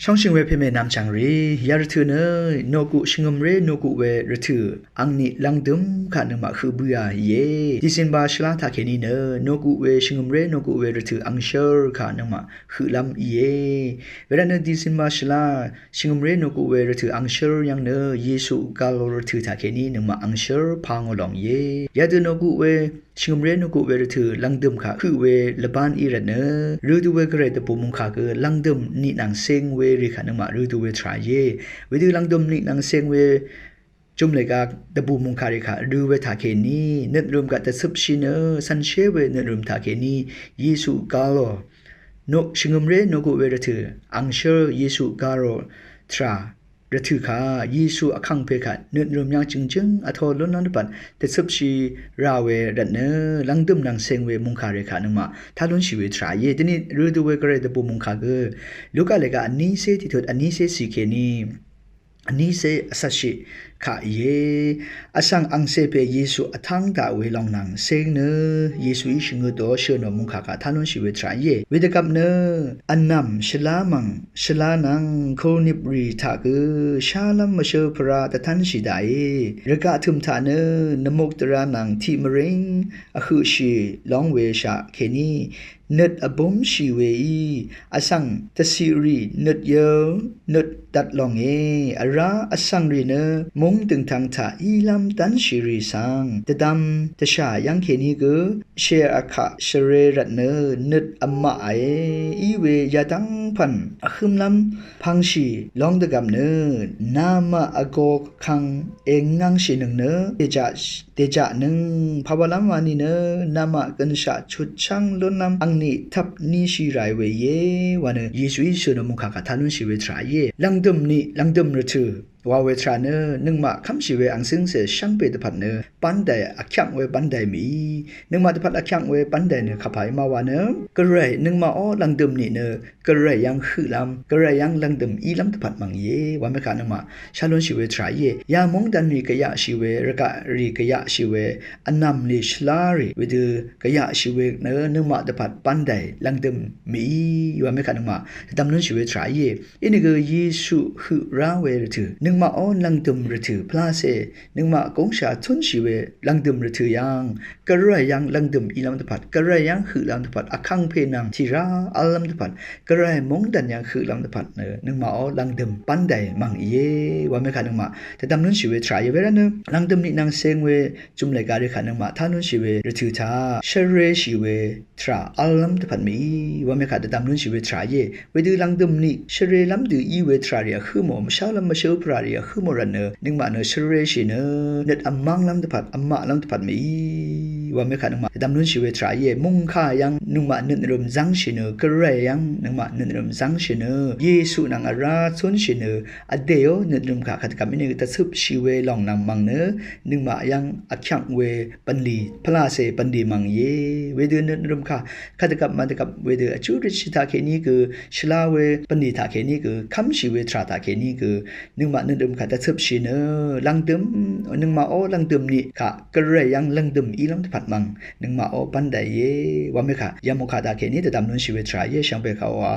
ช่องชิงเวเพเมนามจังรียาร์ทูเนโนกุชิงมเรโนกุเวรทูอังนิลังดุมขานึมาคือบุยาเยดิซินบาชลาทาเคนีเนโนกุเวชิงมเรโนกุเวรทูอังเชอร์ขานึมาคือลำเยเวลาเนดิซินบาชลาชิงมเรโนกุเวรทูอังเชอร์ยังเนเยซูกาลรทูทาเคนีนึมาอังเชอร์พังอลองเยยาดูโนกุเวชิงมเรโนกุเวรทูลังดุมขาคือเวลบานอีระเนรูดูเวกเรตปุมุงขาเกลังดุมนี่นางเซงเวริขานึมารูดูเวทรายเยเวดูลังดุมนี่นางเซงเวจุมเลยกาตะบูมุงคาริขาดูเวทาเคนีเนตรุมกะตะซึบชิเนสันเชเวเนตรุมทาเคนีเยซูกาโลโนชิงมเรโนกุเวรทูอังเชอร์เยซูกาโรทราระถือขาเยซูอคังเพคะเนื้อรวมยังจึงอทอล้นนั้นปัดแต่ซึบชีราเวดันเนลังดุมนางเซงเวมุงคาเรขานึงมาถ้าล้นชีวิตทรายเยทีนี้รู้ดูเวกเรตปูมุงคาเกลูกาเลกาอันนี้เซติทดอันนี้เซสีเคนีอันนี้เซสัชชิขาเยอสังอังเซเปเยซูอทังตาเวลองนางเซงเนเยซูอิชิงโตเชนมุงคากาท่านุนชีวิตทรายเยเวดกับเนอันนำชลามังชลานังโคนิบรีทากชาลัมมาเชพราตทันชิดายระกะทุมทาเนนมุกตรานังทิมริงอคือชีลองเวชาเคนีเนตอบมชีเวอสังตสิรีเนตเยเนตตัดลองเออาราอสังรีเนมุงตึงทางทาอีลัมตันชิรีสังตะดำตะชายังเคนีเกเชอาคาเชเรรัตเนเนตอัมมาเออีเวยาตังพันอคึมลัมพังชีลองตะกัมเนนามาอโกคังเองงังชินึงเนเตจานึงภาวลัมวานีเนนามากันชาชุดช่างล้นลัมอังนี่ทับนี่ชีไรเวเยวานะเยซูอิสุนมุขากาทานุนชีเวทรายเยลังดุมนี่ลังดุมรถือวาเวทราเนนึงมาคำชีเวอังซึ่งเสช่างเปตพันเนปันไดอักยังเวปันไดมีนึงมาตพัดอักยังเวปันไดเนขับายมาวาเนกระไรนึงมาอ้อลังดุมนี่เนกระไรยังคือลำกระไรยังลังดุมอีลำตพัดมังเยวาเมคานึงมาชาลุนชีเวทรายเยยามงดันรีกะยะชีเวระกะรีกะยะชีเวอันนำลิชลารีวิดกะยะชีเวเนนึงมาตพัดปันไดลังดุมมีวาเมคานึงมาดำนุนชีเวทรายเยอินี่ก็เยซูคือราเวรถือนึงมาอ้อลังดุมรถือพลาเซนึงมากงชาทุนชีเวลังดุมรถือยังกระไรยังลังดุมอีลำตพัดกระไรยังคือลำตพัดอคังเพนังทีราอัลลำตพัดกระไรมงดันยังคือลำตพัดเนนึงมาอ้อลังดุมปันไดมังเยวาเมคานึงมาแต่ดำนุนชีเวทรายเวลาเนลังดุมนี่นางเซงเวจุมเลกาเรขานึงมาท่านุนชีเวรถือทาเชเรชีเวทราอัลลำตพัดมีวาเมคาแต่ดำนุนชีเวทรายเวดูลังดุมนี่เชเรลำดูอีเวทราเรียคือหมอมชาลำมาเชลปราเรียคือหมอรันเนนึงมาเนเชเรชีเนเน็ตอัมมังลำตพัดอัมมาลำตพัดมีว่าไม่ขาดนึงมาดำนุนชีวิตทรายมุงค่ายังนึงมาเนินรมจังชิเนกระไรยังนึงมาเนินรมจังชิเนเยซูนังอาราชนชิเนอเดียวเนินรมขาขัดกับมินึกตัดซึบชีเวลองนำมังเนนึงมายังอักขังเวปันลีพลาเซปันดีมังเยเวเดเนินรมขาขัดกับมันกับเวเดอจูริชิตาเคนีคือชลาเวปันดีตาเคนีคือคำชีเวทราตาเคนีคือนึงมาเนินรมขาตัดซึบชิเนลังดึมนึงมาโอลังดึมนี่ค่ะกระไรยังลังดึมอีลังผัดมังนึงมาโอปันไดเยว่าไม่ค่ะยามโมคาตาเคนี่แต่ดำนุนชีวิตทรายเยช่างเปเขาว่า